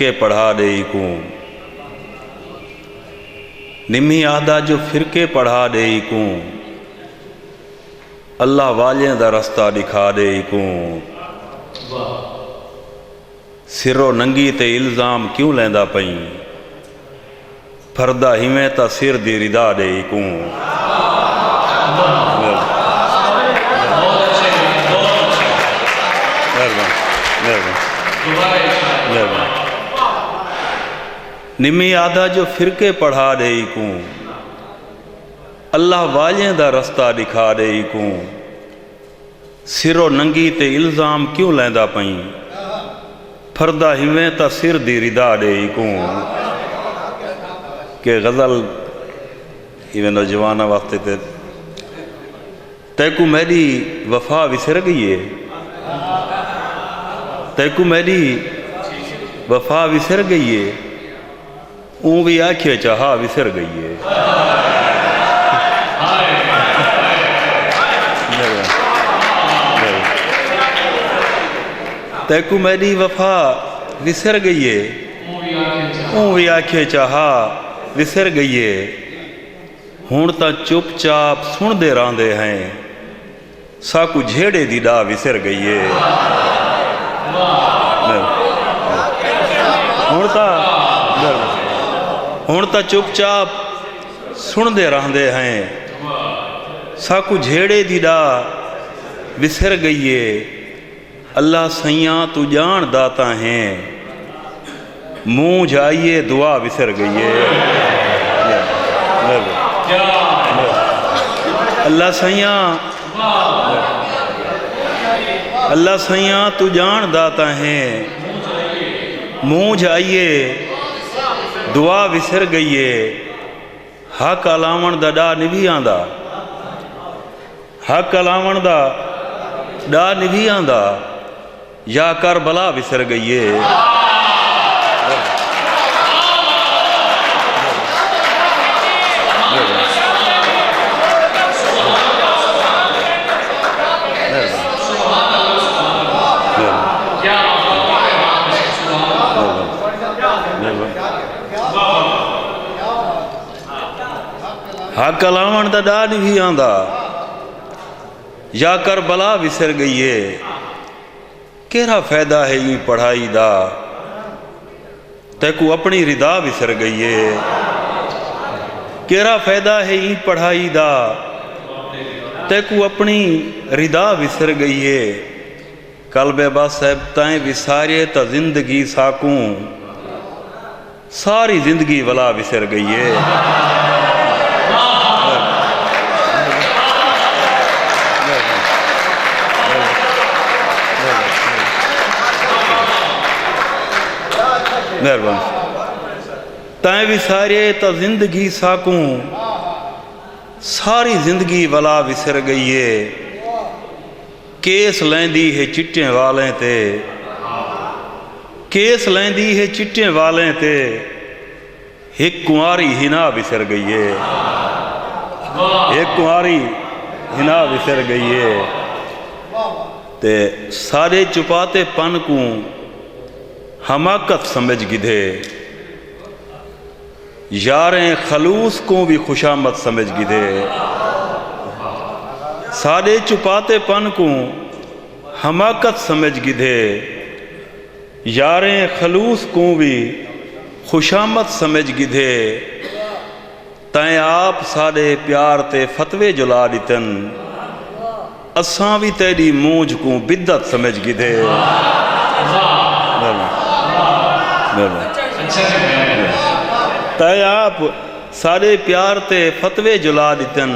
के पढ़ा देई को निमी आदा जो फिरके पढ़ा देई को अल्लाह वाले दा रस्ता दिखा देई को सिरो नंगी ते इल्ज़ाम क्यों लेंदा पई फरदा हिमें ता सिर दी रिदा देई को निमी आदा जो फिरके पढ़ा देई को अल्लाह वाले दा रस्ता दिखा देई को सिरो नंगी ते इल्ज़ाम क्यों लेंदा पई फरदा हिमें ता सिर दी रिदा देई को के गज़ल इवें नौजवाना वास्ते ते तैकू मेरी वफा विसर गई है तैकू मेरी वफा विसर गई है ऊँ भी आखे चाहा विसर गई है तैकू मेरी वफा विसर गई है ऊँ भी आखे चाहा विसर गई है हुण तां चुपचाप सुनते रहंदे हैं साकू झेड़े दी डा विसर गई है हुण तां चुपचाप सुनते रहंदे हैं साकू झेड़े दी डा विसर गई है अल्लाह सैया तू जान दाता है मुँह जाइए दुआ विसर गई है अल्लाह सैया तू जान दाता है मुँह जाइए दुआ विसर गई है हक अलावण दा डा निभी आंदा हक अलावण दा डा निभी आंदा या कर भला विसर गई है हक अलावण दा डा नहीं आंदा या कर भला विसर गई है केरा फायदा है ये पढ़ाई दा तैकू अपनी रिदा विसर गई है केरा फायदा है ये पढ़ाई दा तैकू अपनी रिदा विसर गई है कल बेबा साहब ताए विसारे ता जिंदगी साकू सारी जिंदगी वला विसर गई है मेहरबान तैं विसारे तो जिंदगी साकू सारी जिंदगी वाला विसर गई है केस लेंदी है चिट्टे वाले ते केस लेंदी है चिट्टे वाले ते एक कुंवारी हिना विसर गई है एक कुंवारी हिना विसर गई है ते सारे चुपाते पन को हमाकत समझ गिधे यारें खलूस को भी खुशामद समझ गिधे सारे चुपाते पन को हमाकत समझ गिधे यारें खलूस को भी खुशामद समझ गिधे तैं आप सारे प्यार ते फतवे जुला दितन असां भी तेरी मूंझ को बिद्दत समझ गिधे तय आप सारे प्यार ते फतवे जुला दितन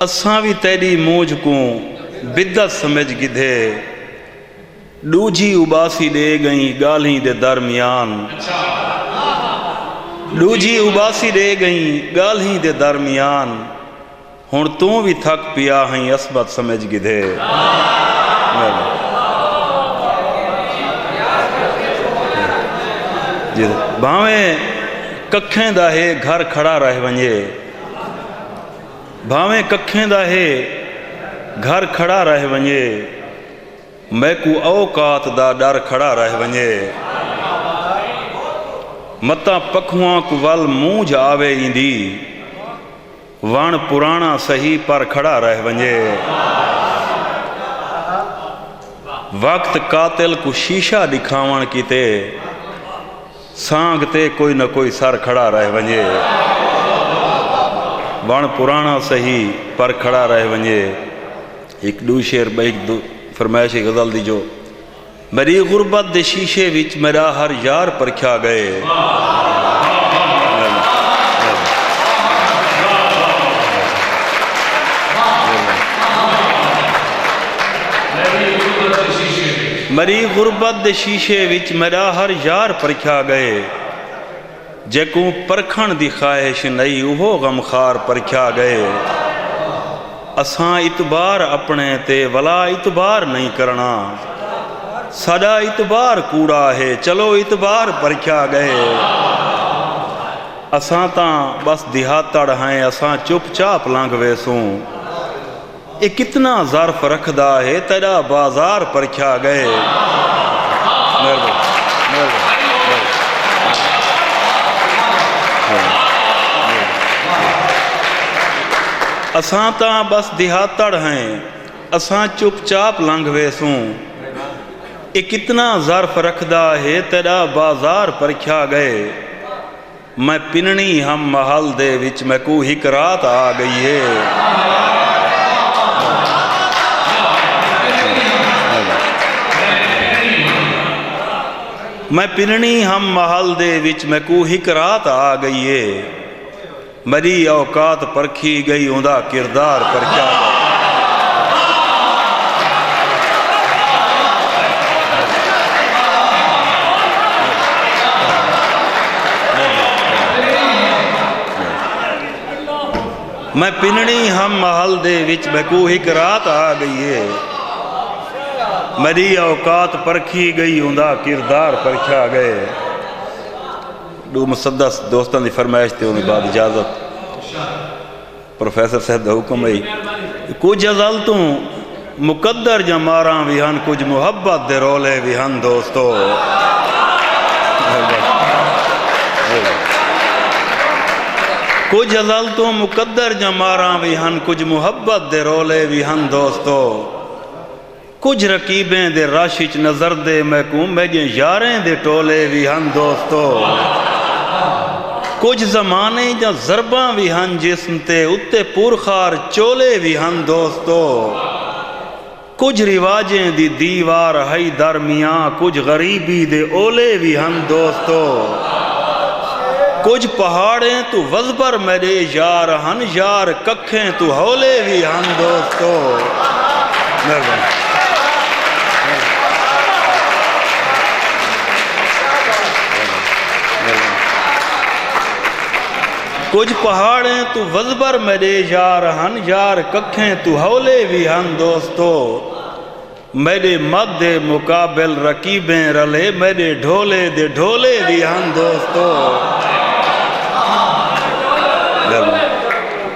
असां भी तेरी मूझ को बिद्दत समझ गिधे दूजी उबासी दे गई गाली दे दरमियान दूजी उबासी दे गई गाली दे दरमियान हुण तू भी थक पिया हई असबत समझ गिधे भावें कखें दा है घर खड़ा रह वंजे भावें कखें दा है घर खड़ा रह वंजे मैकू औकात दा डर खड़ा रह वंजे मता पखुआं को वल मूंझ आवे इंदी, वण पुराना सही पर खड़ा रह वंजे। वक्त कातिल को शीशा दिखावण किते, सांग ते कोई न कोई सर खड़ा रह वंजे। वण पुराना सही पर खड़ा रह वंजे। एक दू शेर बई फरमाइश गज़ल दी जो, मेरी गुरबत दे शीशे विच मेरा हर यार परख्या गए। मेरी गुरबत दे शीशे विच मेरा हर यार परख्या गए। जेकू परखण दी ख्वाहिश नहीं उहो गमखार परख्या गए। असां इतबार अपने ते वला इतबार नहीं करना, साडा इतबार कूड़ा है चलो इतबार परख्या गए। असां तां बस दिहातड़ हैं, असां चुपचाप लंघ वेसूं। ये कितना ज़र्फ रखदा है तेरा बाजार परख्या गए। असां तां बस दिहातड़ हैं, असां चुपचाप लंघ वेसूं। ये कितना ज़र्फ रखदा है तेरा बाजार परख्या गए। मैं पिननी हम महल दे विच मैकू हिक रात आ गई है। मैं पिननी हम महल दे विच मैकू हिक रात आ गई है। मरी औकात परखी गई उंदा किरदार परख्या गया। मैं पिननी हम महल दे विच मैकू हिक रात आ गई है। मरी औकात परखी गई उंदा किरदार परख्या गए। दो मुसद्दस दोस्तों की फरमाइश ते उन्हें बाद इजाजत। प्रोफेसर साहब का हुक्म है, कुछ अज़ल तू मुकद्दर जमारा भी हन, कुछ मुहब्बत दे रोले भी हन दोस्तों। कुछ अज़ल तू मुकद्दर जमारा भी हन, कुछ मुहब्बत दे रोले भी हन दोस्तों। कुछ रकीबें दे रश च नजर दे मैकू मेजे यारें दे टोले भी हन दोस्तों। कुछ जमाने जा ज़रबा भी हन जिस्म ते उत्ते पुरखार चोले भी हन दोस्तों। कुछ रिवाजें दी दीवार है दरमियां, कुछ गरीबी दे ओले भी हन दोस्तों। कुछ पहाड़ें तू वज़बर मेरे यार हन, यार कखें तू हौले भी हन दोस्तों। कुछ पहाड़ें तू वज़बर मेरे यार हन, यार कखें तू हौले भी हन दोस्तों। मेरे मद्दे मुकाबिल रकीबें रले, मेरे ढोले दे ढोले भी हन दोस्तों।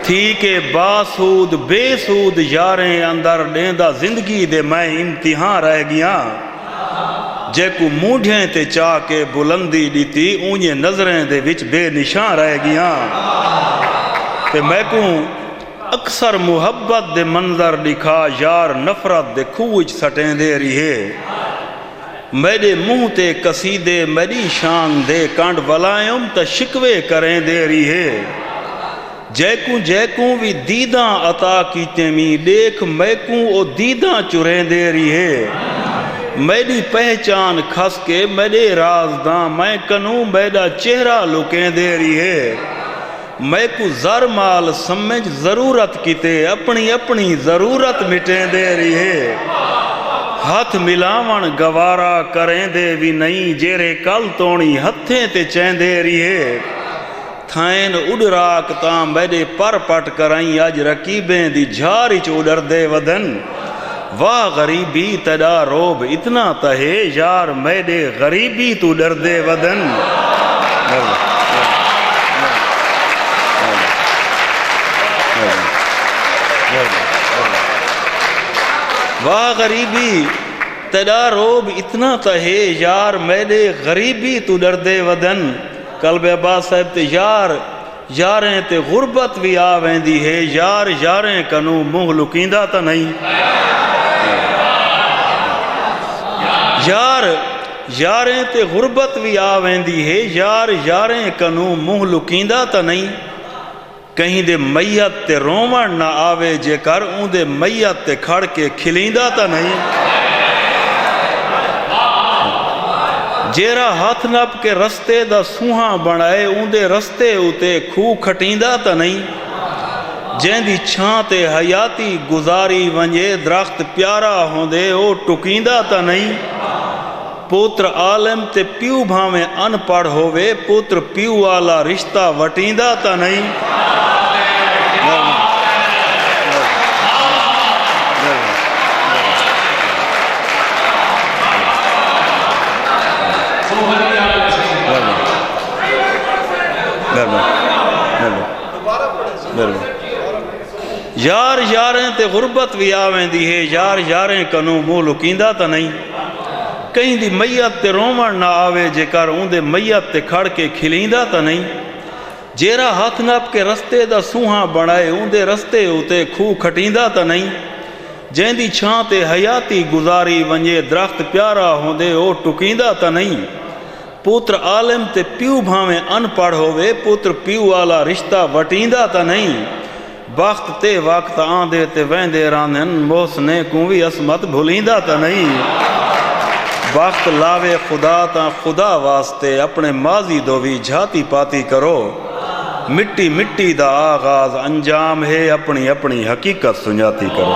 थी के बासूद बेसूद यारें अंदर डेंदा जिंदगी दे मैं इम्तिहान रह गया। जेकू मूढ़े ते चाह के बुलंदी दीती ऊंजे नजरें दे विच बेनिशान रह गया। ते मैकू अक्सर मुहब्बत दे मंजर दिखा, यार नफरत दे खूह सटेंदे रहे। मेरे मुंह ते कसीदे मेरी शान दे कंड वलायम त शिकवे करेंदे रहे। जैकू जैकू भी दीदा अता कीते मी देख, मैकू ओ दीदा चुरेंदे रहे। मेरी पहचान खस के मेरे राजदा, मैं कनू मेरा चेहरा लुकेंदे रहे। मैं को जर माल समझ जरूरत किते, अपनी अपनी जरूरत मिटेंदे रहे। हाथ मिलावन गवारा करेंदे भी नहीं, जेरे कल तोणी हथे ते चेंदे रहे। थाइन उड़राक तां मेरे पर पट कराई, अज रकीबें दी झारी च उड़रदे वदन। वाह गरीबी तेरा रोब इतना तहे, यार मेरे गरीबी तू डरदे वदन। वाह गरीबी तेरा रोब इतना तहे, यार मेरे गरीबी तू डरदे वदन। कल्बे अब्बास साहिब ते यार यारें ते गुरबत भी आ वेंदी है, यार यारें कनू मुंह लुकींदा तो नहीं। यार यारें ते गुरबत भी आ वेंदी है, यार यारें कनू मुंह लुकींदा तो नहीं। कहीं दे मैयत ते रोवण ना आवे जेकर ऊंदे मैयत ते खड़ के खिलींदा तो नहीं। जेरा हाथ नप के रस्ते दा सूहा बनाए ऊंदे रस्ते उते खूह खटींदा तो नहीं। जैंदी छां ते हयाती गुजारी वंजे दरख्त प्यारा होंदे ओ टुकींदा तो नहीं। पुत्र आलम ते प्यू भावें अनपढ़ होवे, पुत्र प्यू वाला रिश्ता वटींदा तो नहीं। यार यारें ते गुरबत भी आ वेंदी है, यार यारें कनू मुंह लुकींदा तो नहीं। कहीं दी मैयत ते रोवण ना आवे जेकर ऊंदे मैयत ते खड़ के खिलींदा तो नहीं। जेरा हथ नप के रस्ते दा सूहा बनाए ऊंदे रस्ते उते खूह खटींदा तो नहीं। जैंदी छां ते हयाती गुजारी वंजे दरख्त प्यारा होंदे ओ टुकींदा तो नहीं। पुत्र आलिम ते प्यू भावें अनपढ़ होवे, पुत्र प्यू वाला रिश्ता वटींदा तो नहीं। वक्त ते वक्त आंदे ते वेंदे रहंदन, मोहसने को भी असमत भुलींदा तो नहीं। वक्त लावे खुदा ता खुदा वास्ते, अपने माजी दो भी झाती पाती करो। मिट्टी मिट्टी दा आगाज अंजाम है, अपनी अपनी हकीकत सुझाती करो।